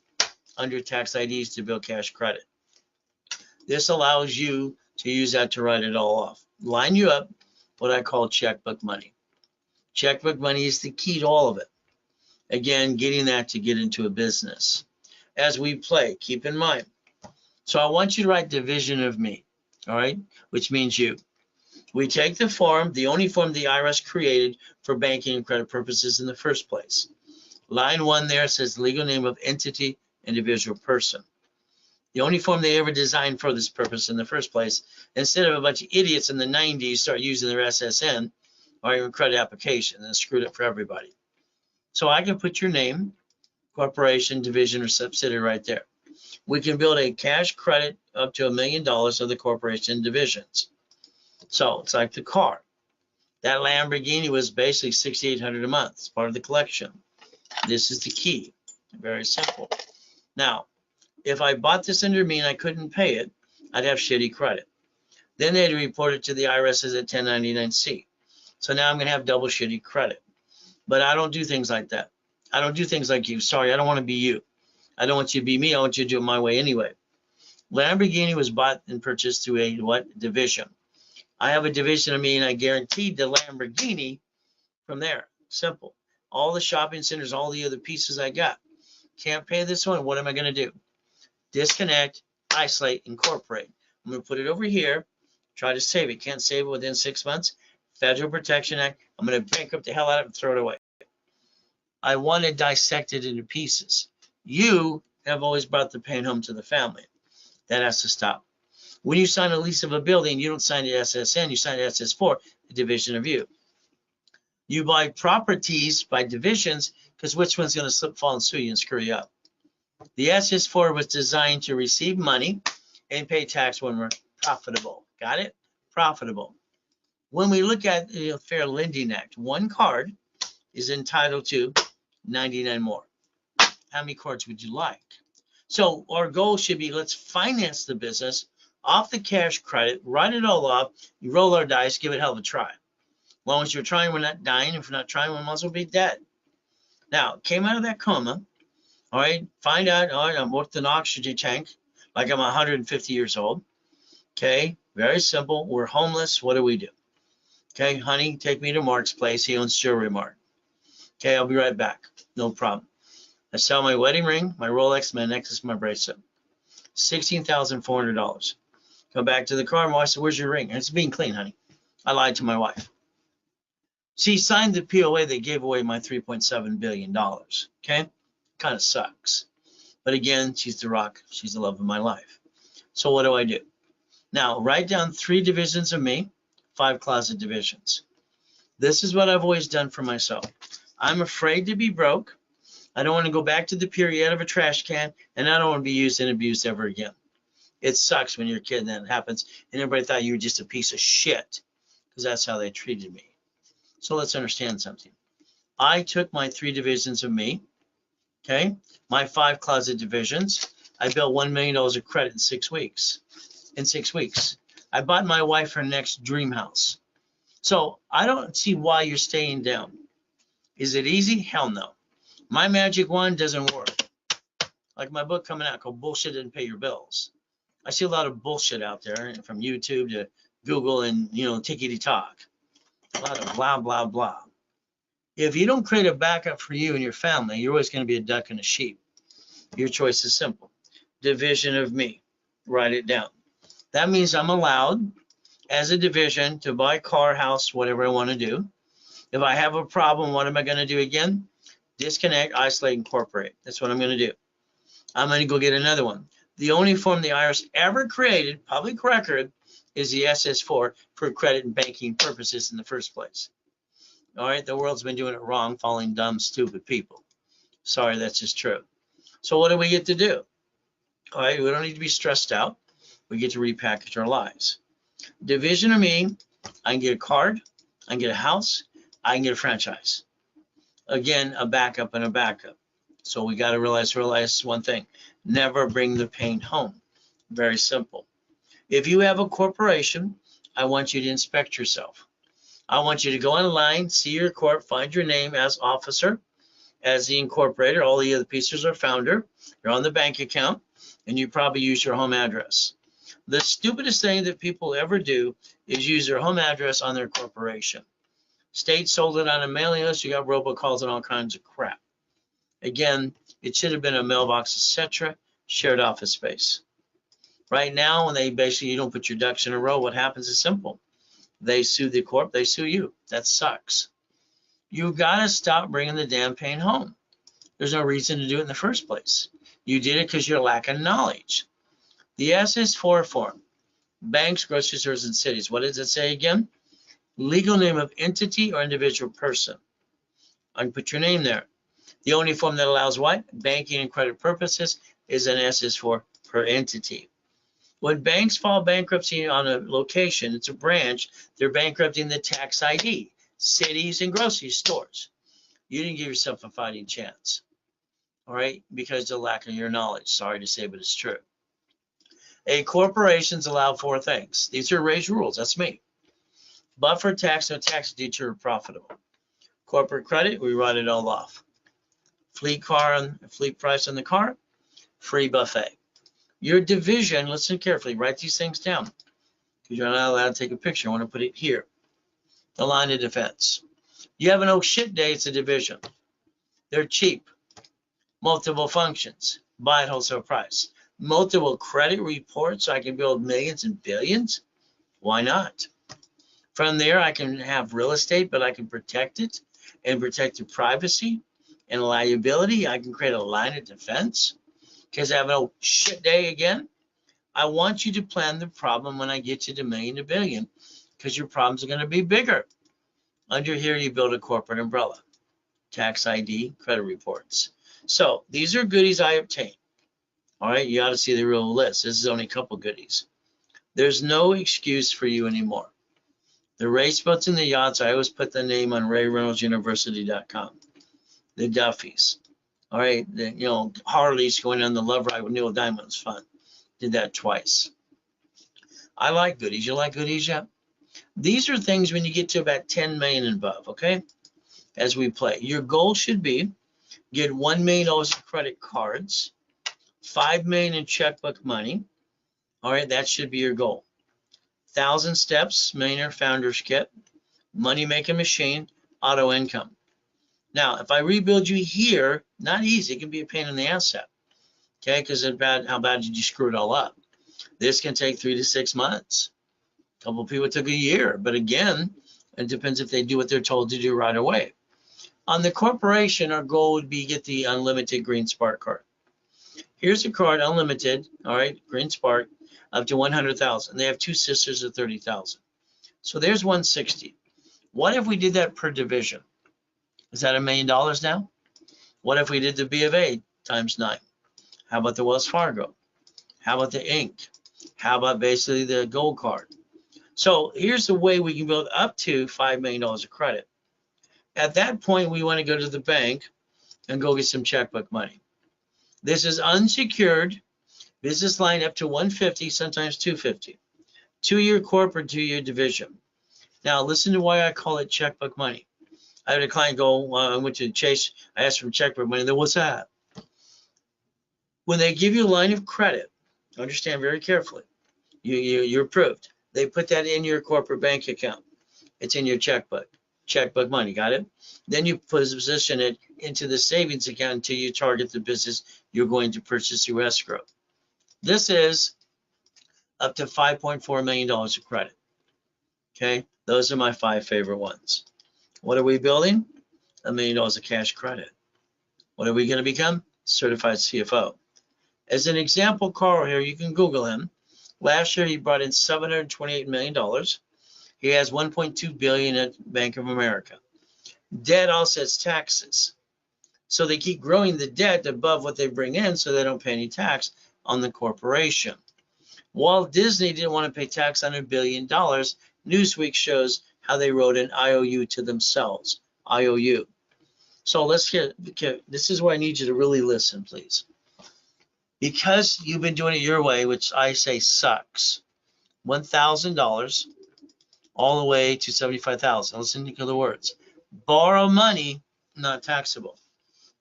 S1: under tax IDs to build cash credit. This allows you to use that to write it all off. Line you up, what I call checkbook money. Checkbook money is the key to all of it. Again, getting that to get into a business. As we play, keep in mind. So I want you to write division of me, all right, which means you. We take the form, the only form the IRS created for banking and credit purposes in the first place. Line 1 there says legal name of entity, individual person. The only form they ever designed for this purpose in the first place, instead of a bunch of idiots in the 90s start using their SSN or even credit application, and screwed it for everybody. So I can put your name, corporation, division, or subsidiary right there. We can build a cash credit up to $1 million of the corporation divisions. So it's like the car. That Lamborghini was basically $6,800 a month. It's part of the collection. This is the key. Very simple. Now, if I bought this under me and I couldn't pay it, I'd have shitty credit. Then they'd report it to the IRS as a 1099-C. So now I'm going to have double shitty credit. But I don't do things like that. I don't do things like you. Sorry, I don't want to be you. I don't want you to be me. I want you to do it my way anyway. Lamborghini was bought and purchased through a what? Division. I have a division of me and I guaranteed the Lamborghini from there. Simple. All the shopping centers, all the other pieces I got. Can't pay this one. What am I going to do? Disconnect, isolate, incorporate. I'm going to put it over here. Try to save it. Can't save it within 6 months. Federal Protection Act. I'm going to bankrupt the hell out of it and throw it away. I want to dissect it into pieces. You have always brought the pain home to the family. That has to stop. When you sign a lease of a building, you don't sign the SSN, you sign the SS4, the division of you. You buy properties by divisions because which one's going to slip, fall, and sue you and screw you up? The SS4 was designed to receive money and pay tax when we're profitable. Got it? Profitable. When we look at the Fair Lending Act, one card is entitled to 99 more. How many cards would you like? So our goal should be, let's finance the business off the cash credit, write it all off, you roll our dice, give it a hell of a try. As long as you're trying, we're not dying. If we're not trying, we might as well be dead. Now, came out of that coma, all right, find out, all right, I'm worth an oxygen tank, like I'm 150 years old. Okay, very simple. We're homeless. What do? Okay, honey, take me to Mark's place. He owns Jewelry Mart. Okay, I'll be right back. No problem. I sell my wedding ring, my Rolex, my necklace, my bracelet. $16,400. Go back to the car. My wife said, where's your ring? It's being clean, honey. I lied to my wife. She signed the POA that gave away my $3.7 billion. Okay, kind of sucks. But again, she's the rock. She's the love of my life. So what do? Now, write down 3 divisions of me, 5 closet divisions. This is what I've always done for myself. I'm afraid to be broke. I don't want to go back to the period of a trash can, and I don't want to be used and abused ever again. It sucks when you're a kid and that happens, and everybody thought you were just a piece of shit, because that's how they treated me. So let's understand something. I took my 3 divisions of me, okay, my 5 closet divisions. I built $1 million of credit in 6 weeks. In 6 weeks. I bought my wife her next dream house. So I don't see why you're staying down. Is it easy? Hell no. My magic wand doesn't work. Like my book coming out called Bullshit Didn't Pay Your Bills. I see a lot of bullshit out there, from YouTube to Google and, tickety talk. A lot of blah, blah, blah. If you don't create a backup for you and your family, you're always going to be a duck and a sheep. Your choice is simple. Division of me. Write it down. That means I'm allowed, as a division, to buy car, house, whatever I want to do. If I have a problem, what am I going to do again? Disconnect, isolate, incorporate. That's what I'm going to do. I'm going to go get another one. The only form the IRS ever created, public record, is the SS4 for credit and banking purposes in the first place. All right, the world's been doing it wrong, following dumb, stupid people. Sorry, that's just true. So what do we get to do? All right, we don't need to be stressed out. We get to repackage our lives. Division of me, I can get a card, I can get a house, I can get a franchise. Again, a backup and a backup. So we got to realize one thing. Never bring the pain home. Very simple. If you have a corporation, I want you to inspect yourself. I want you to go online, see your corp, find your name as officer, as the incorporator. All the other pieces are founder. You're on the bank account, and you probably use your home address. The stupidest thing that people ever do is use their home address on their corporation. State sold it on a mailing list. You got robocalls and all kinds of crap. Again, it should have been a mailbox, etc., shared office space. Right now, when you don't put your ducks in a row, what happens is simple. They sue the corp, they sue you. That sucks. You got to stop bringing the damn pain home. There's no reason to do it in the first place. You did it because you're lacking knowledge. The SS4 form, banks, grocery stores, and cities. What does it say again? Legal name of entity or individual person. I can put your name there. The only form that allows what? Banking and credit purposes is an SS4 per entity. When banks file bankruptcy on a location, it's a branch, they're bankrupting the tax ID, cities and grocery stores. You didn't give yourself a fighting chance, all right, because of the lack of your knowledge. Sorry to say, but it's true. Corporations allow 4 things. These are Ray's rules. That's me. Buffer tax, no tax deter profitable. Corporate credit, we write it all off. Fleet price on the car, free buffet. Your division, listen carefully, write these things down because you're not allowed to take a picture. I want to put it here. The line of defense. You have an oh shit day, it's a division. They're cheap. Multiple functions, buy at wholesale price. Multiple credit reports, so I can build millions and billions. Why not? From there, I can have real estate, but I can protect it and protect the privacy and liability. I can create a line of defense because I have no shit day again. I want you to plan the problem when I get you to million to billion because your problems are going to be bigger. Under here, you build a corporate umbrella, tax ID, credit reports. So these are goodies I obtained. All right, you ought to see the real list. This is only a couple goodies. There's no excuse for you anymore. The race boats and the yachts, I always put the name on RayReynoldsUniversity.com. The Duffies. All right, Harley's going on the love ride with Neil Diamond was fun. Did that twice. I like goodies. You like goodies yet? These are things when you get to about 10 million and above, okay? As we play. Your goal should be get $1 million in credit cards, $5 million in checkbook money. All right, that should be your goal. 1,000 steps, millionaire founders kit, money making machine, auto income. Now, if I rebuild you here, not easy. It can be a pain in the ass, okay? Because how bad did you screw it all up? This can take 3 to 6 months. A couple of people took a year, but again, it depends if they do what they're told to do right away. On the corporation, our goal would be get the unlimited Green Spark card. Here's a card, unlimited, all right, Green Spark, up to 100,000. They have 2 sisters at 30,000. So there's 160. What if we did that per division? Is that $1 million now? What if we did the B of A times 9? How about the Wells Fargo? How about the Inc? How about basically the gold card? So here's the way we can build up to $5 million of credit. At that point, we want to go to the bank and go get some checkbook money. This is unsecured business line up to 150, sometimes 250. 2-year corporate, 2-year division. Now listen to why I call it checkbook money. I had a client go, I went to Chase, I asked for checkbook money, then what's that? When they give you a line of credit, understand very carefully, you're approved. They put that in your corporate bank account. It's in your checkbook money, got it? Then you position it into the savings account until you target the business you're going to purchase through escrow. This is up to $5.4 million of credit, okay? Those are my 5 favorite ones. What are we building? $1 million of cash credit. What are we going to become? Certified CFO. As an example, Carl here, you can Google him. Last year, he brought in $728 million. He has $1.2 billion at Bank of America. Debt offsets taxes. So they keep growing the debt above what they bring in so they don't pay any tax on the corporation. Walt Disney didn't want to pay tax on $1 billion. Newsweek shows how they wrote an IOU to themselves, IOU. So let's this is where I need you to really listen, please. Because you've been doing it your way, which I say sucks, $1,000 all the way to $75,000. Listen to the words. Borrow money, not taxable.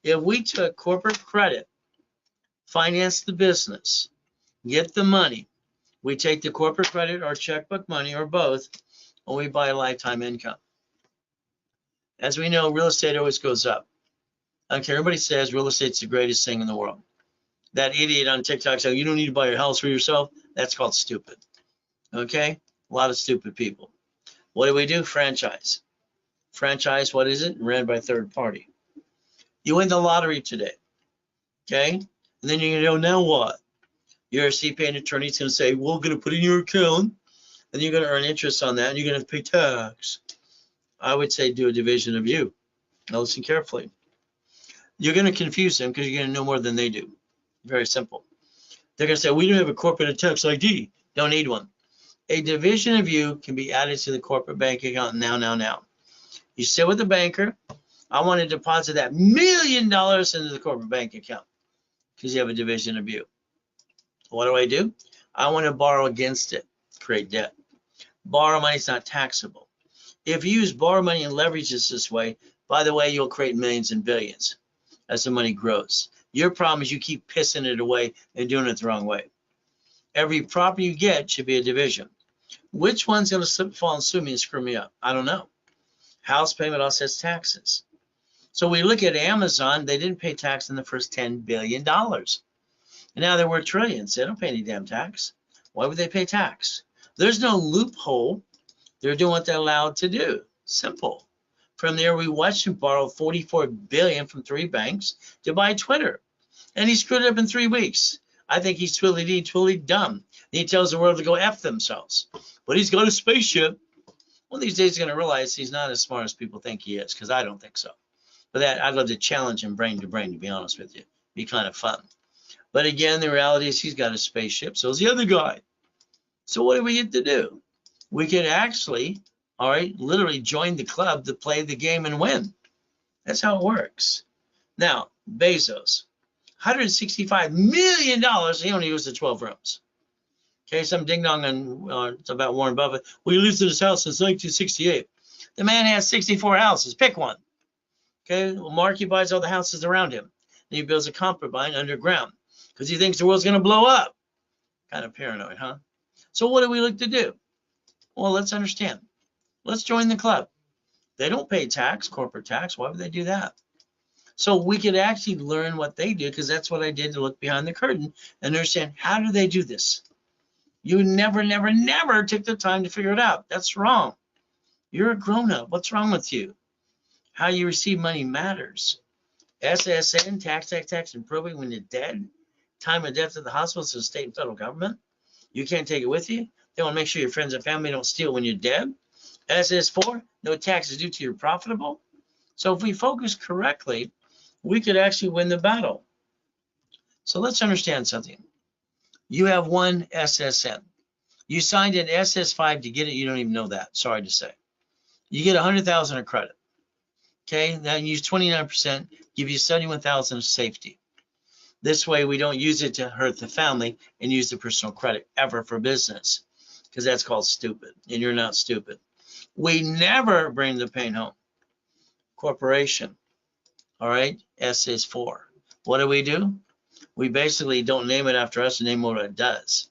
S1: If we took corporate credit, finance the business, get the money, we take the corporate credit or checkbook money or both, and we buy a lifetime income. As we know, real estate always goes up. I don't care, everybody says real estate's the greatest thing in the world. That idiot on TikTok said, you don't need to buy your house for yourself. That's called stupid. Okay? A lot of stupid people. What do? Franchise. Franchise, what is it? Ran by a third party. You win the lottery today. Okay? And then you're going to go, now what? Your CPA and attorney's going to say, well, we're going to put it in your account, and you're going to earn interest on that, and you're going to pay tax. I would say do a division of you. Now listen carefully. You're going to confuse them because you're going to know more than they do. Very simple. They're going to say, we don't have a corporate tax ID. Don't need one. A division of you can be added to the corporate bank account now. You sit with the banker. I want to deposit that $1 million into the corporate bank account because you have a division of you. What do? I want to borrow against it, create debt. Borrow money is not taxable. If you use borrow money and leverage this way, by the way, you'll create millions and billions as the money grows. Your problem is you keep pissing it away and doing it the wrong way. Every property you get should be a division. Which one's going to fall and sue me and screw me up? I don't know. House payment offsets taxes. So we look at Amazon, they didn't pay tax in the first $10 billion. And now they're worth trillions. They don't pay any damn tax. Why would they pay tax? There's no loophole. They're doing what they're allowed to do. Simple. From there, we watched him borrow $44 billion from 3 banks to buy Twitter. And he screwed it up in 3 weeks. I think he's totally dumb. He tells the world to go F themselves. But he's got a spaceship. One of these days he's going to realize he's not as smart as people think he is, because I don't think so. But that, I'd love to challenge him brain to brain, to be honest with you. Be kind of fun. But again, the reality is he's got a spaceship. So is the other guy. So what do we get to do? We could actually, all right, literally join the club to play the game and win. That's how it works. Now, Bezos, $165 million. He only used the 12 rooms. Okay, some ding dong on about Warren Buffett. Well, he lived in his house since 1968. The man has 64 houses. Pick one. Okay, well, Marky buys all the houses around him. And he builds a concubine underground because he thinks the world's going to blow up. Kind of paranoid, huh? So what do we look to do? Well, let's understand. Let's join the club. They don't pay tax, corporate tax. Why would they do that? So we could actually learn what they do, because that's what I did to look behind the curtain and understand, how do they do this? You never took the time to figure it out. That's wrong. You're a grown-up. What's wrong with you? How you receive money matters. SSN, tax, and probate when you're dead. Time of death at the hospital to the state and federal government. You can't take it with you. They want to make sure your friends and family don't steal when you're dead. SS4, no taxes due till you're profitable. So if we focus correctly, we could actually win the battle. So let's understand something. You have one SSN. You signed an SS5 to get it. You don't even know that. Sorry to say. You get 100,000 of credit. Okay, then use 29%, give you 71,000 of safety. This way we don't use it to hurt the family and use the personal credit ever for business, because that's called stupid, and you're not stupid. We never bring the pain home. Corporation, all right, SS4. What do? We basically don't name it after us and name what it does.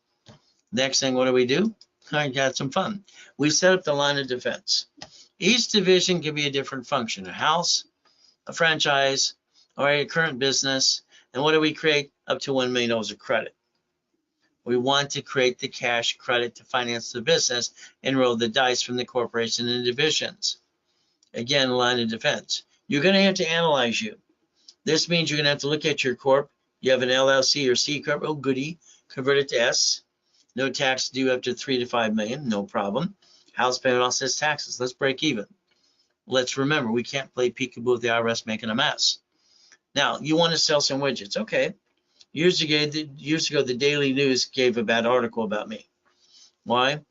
S1: Next thing, what do? I got some fun. We set up the line of defense. Each division can be a different function, a house, a franchise, all right, a current business. And what do we create? Up to $1 million of credit. We want to create the cash credit to finance the business and roll the dice from the corporation and divisions. Again, line of defense. You're going to have to analyze you. This means you're going to have to look at your corp. You have an LLC or C corp. Oh, goody. Convert it to S. No tax due up to 3 to 5 million. No problem. House payment offsets taxes. Let's break even. Let's remember, we can't play peekaboo with the IRS making a mess. Now, you want to sell some widgets. Okay. Years ago, the Daily News gave a bad article about me. Why?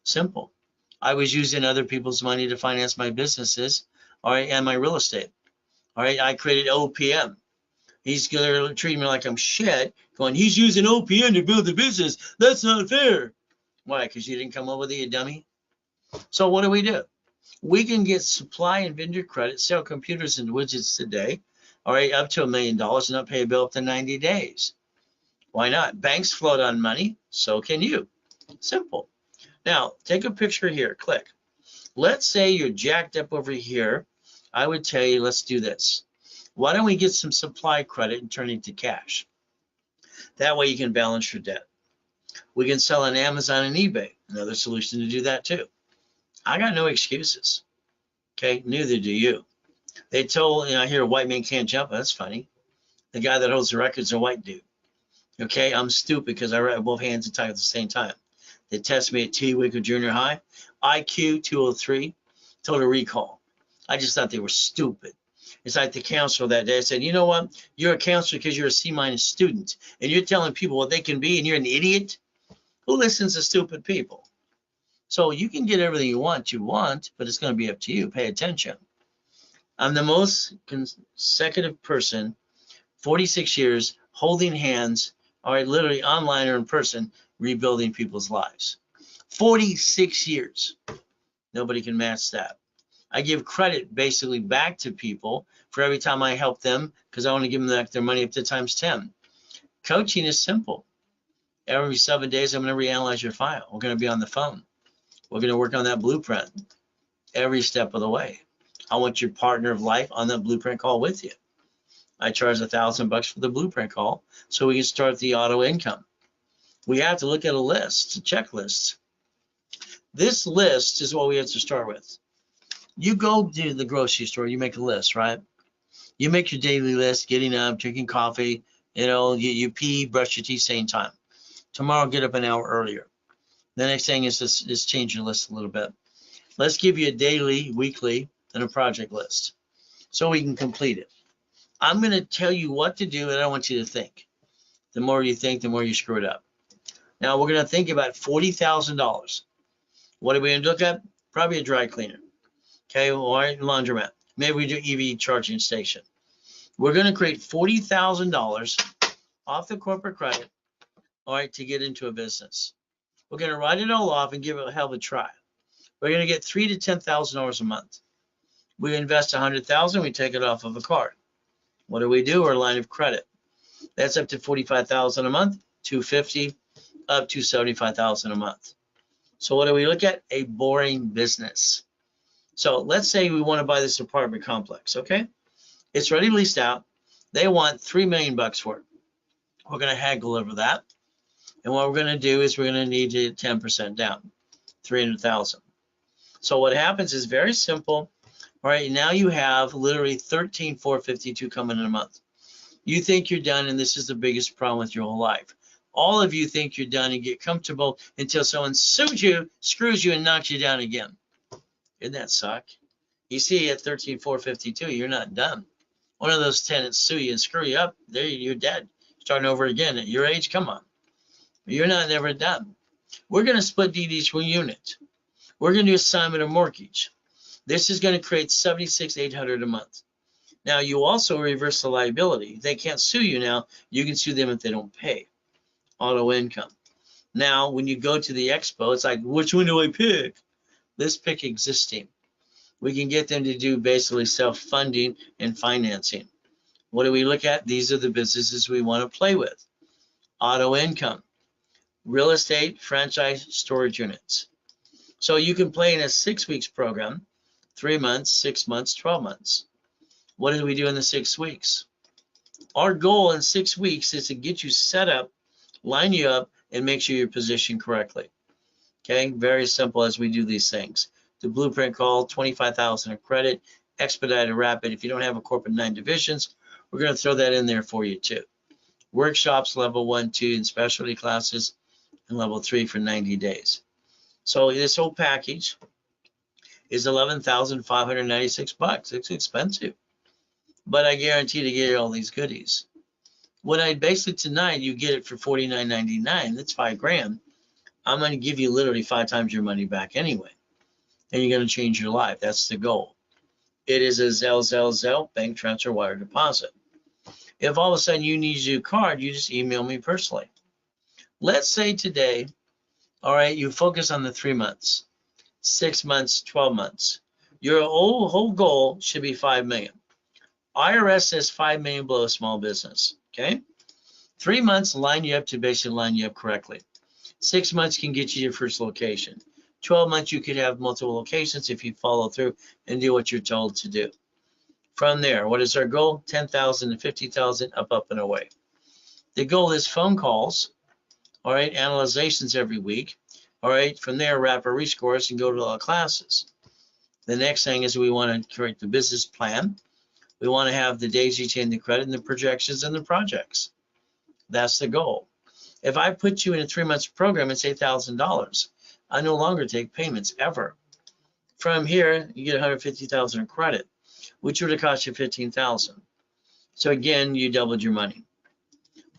S1: Simple. I was using other people's money to finance my businesses, all right, and my real estate. All right, I created OPM. He's going to treat me like I'm shit, going, he's using OPM to build the business. That's not fair. Why? Because you didn't come up with it, you dummy? So what do? We can get supply and vendor credit, sell computers and widgets today, all right, up to $1 million and not pay a bill up to 90 days. Why not? Banks float on money, so can you. Simple. Now, take a picture here, click. Let's say you're jacked up over here. I would tell you, let's do this. Why don't we get some supply credit and turn it into cash? That way you can balance your debt. We can sell on Amazon and eBay, another solution to do that too. I got no excuses. Okay, neither do you. They told, I hear a white man can't jump. That's funny. The guy that holds the record's a white dude. Okay, I'm stupid because I write both hands and type at the same time. They tested me at T. Wicker Junior High. IQ 203, total recall. I just thought they were stupid. It's like the counselor that day said, you know what? You're a counselor because you're a C- student, and you're telling people what they can be, and you're an idiot. Who listens to stupid people? So you can get everything you want, but it's going to be up to you. Pay attention. I'm the most consecutive person, 46 years, holding hands, all right, literally online or in person, rebuilding people's lives. 46 years. Nobody can match that. I give credit basically back to people for every time I help them because I want to give them back their money up to times 10. Coaching is simple. Every 7 days, I'm going to reanalyze your file. We're going to be on the phone. We're going to work on that blueprint every step of the way. I want your partner of life on that blueprint call with you. I charge $1,000 for the blueprint call so we can start the auto income. We have to look at a list, a checklist. This list is what we have to start with. You go to the grocery store, you make a list, right? You make your daily list, getting up, drinking coffee, you pee, brush your teeth, same time. Tomorrow, get up an hour earlier. The next thing is just change your list a little bit. Let's give you a daily, weekly, and a project list so we can complete it. I'm going to tell you what to do, and I want you to think. The more you think, the more you screw it up. Now, we're going to think about $40,000. What are we going to look at? Probably a dry cleaner. Okay, all right, laundromat. Maybe we do EV charging station. We're going to create $40,000 off the corporate credit, all right, to get into a business. We're going to write it all off and give it a hell of a try. We're going to get $3,000 to $10,000 a month. We invest $100,000, we take it off of a card. What do? We're a line of credit. That's up to $45,000 a month, $250,000, up to $75,000 a month. So what do we look at? A boring business. So let's say we want to buy this apartment complex, okay? It's already leased out. They want $3 million for it. We're going to haggle over that. And what we're going to do is we're going to need you 10% down, $300,000. So what happens is very simple. All right, now you have literally $13,452 coming in a month. You think you're done, and this is the biggest problem with your whole life. All of you think you're done and get comfortable until someone sues you, screws you, and knocks you down again. Isn't that suck? You see, at $13,452, you're not done. One of those tenants sue you and screw you up, there you're dead. Starting over again at your age, come on. You're not never done. We're going to split deed each unit. We're going to do assignment of mortgage. This is going to create $76,800 a month. Now, you also reverse the liability. They can't sue you now. You can sue them if they don't pay. Auto income. Now, when you go to the expo, it's like, which one do I pick? Let's pick existing. We can get them to do basically self-funding and financing. What do we look at? These are the businesses we want to play with. Auto income, real estate, franchise, storage units. So you can play in a 6 weeks program, 3 months, 6 months, 12 months. What did we do in the 6 weeks? Our goal in 6 weeks is to get you set up, line you up, and make sure you're positioned correctly. Okay, very simple as we do these things. The blueprint call, $25,000 in credit, expedited rapid. If you don't have a corporate 9 divisions, we're going to throw that in there for you too. Workshops, level 1, 2, and specialty classes, and level 3 for 90 days. So this whole package is $11,596. It's expensive, but I guarantee to get you all these goodies. When I basically tonight, you get it for $49.99. That's $5,000. I'm going to give you literally 5 times your money back anyway, and you're going to change your life. That's the goal. It is a Zelle, bank transfer, wire deposit. If all of a sudden you need a new card, you just email me personally. Let's say today, all right, you focus on the 3 months, 6 months, 12 months. Your whole goal should be $5 million. IRS says $5 million below a small business, okay? 3 months line you up to basically line you up correctly. 6 months can get you your first location. 12 months, you could have multiple locations if you follow through and do what you're told to do. From there, what is our goal? 10,000 to 50,000, up and away. The goal is phone calls, all right, analyzations every week, all right. From there, wrap our rescores and go to all classes. The next thing is we want to create the business plan. We want to have the daisy chain, the credit, and the projections and the projects. That's the goal. If I put you in a 3 months program, it's $8,000. I no longer take payments ever. From here, you get $150,000 in credit. which would have cost you $15,000. So again, you doubled your money.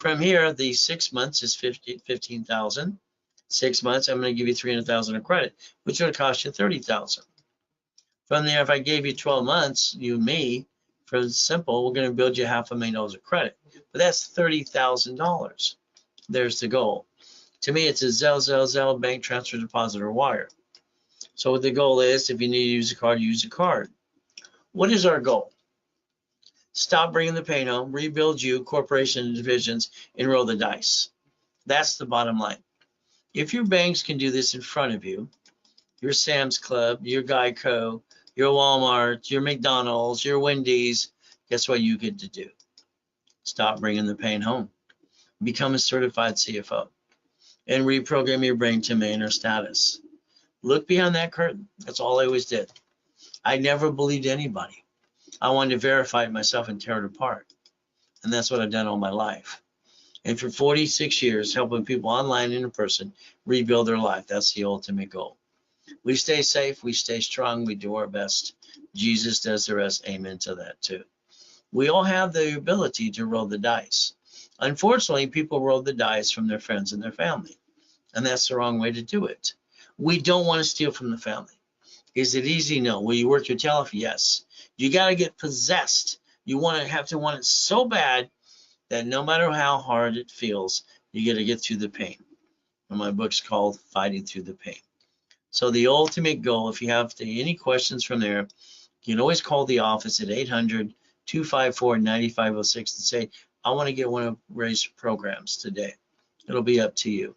S1: From here, the 6 months is $15,000. 6 months, I'm going to give you $300,000 of credit, which would have cost you $30,000. From there, if I gave you 12 months, you and me, for simple, we're going to build you $500,000 of credit. But that's $30,000. There's the goal. To me, it's a Zelle, bank transfer, deposit, or wire. So what the goal is, if you need to use a card, use a card. What is our goal? Stop bringing the pain home, rebuild you, corporation and divisions, and roll the dice. That's the bottom line. If your banks can do this in front of you, your Sam's Club, your Geico, your Walmart, your McDonald's, your Wendy's, guess what you get to do? Stop bringing the pain home. Become a certified CFO and reprogram your brain to millionaire status. Look behind that curtain. That's all I always did. I never believed anybody. I wanted to verify it myself and tear it apart. And that's what I've done all my life. And for 46 years, helping people online and in person rebuild their life. That's the ultimate goal. We stay safe, we stay strong, we do our best. Jesus does the rest. Amen to that too. We all have the ability to roll the dice. Unfortunately, people roll the dice from their friends and their family. And that's the wrong way to do it. We don't want to steal from the family. Is it easy? No. Will you work your tail off? Yes. You got to get possessed. You want it so bad that no matter how hard it feels, you got to get through the pain. And my book's called Fighting Through the Pain. So the ultimate goal, if you have any questions from there, you can always call the office at 800-254-9506 and say, I want to get one of Ray's programs today. It'll be up to you.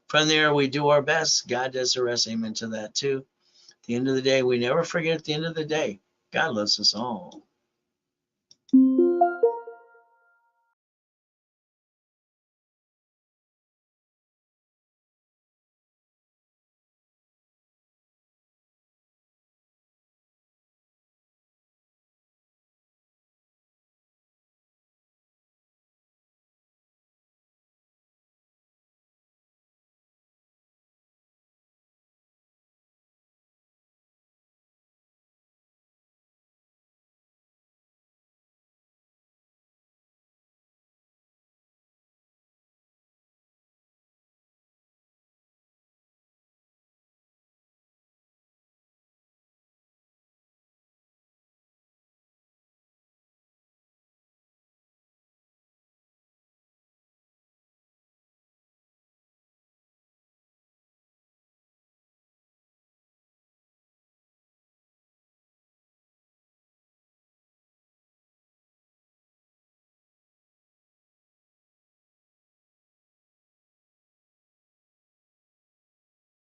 S1: From there, we do our best. God does the rest. Amen to that too. At the end of the day, we never forget at the end of the day, God loves us all.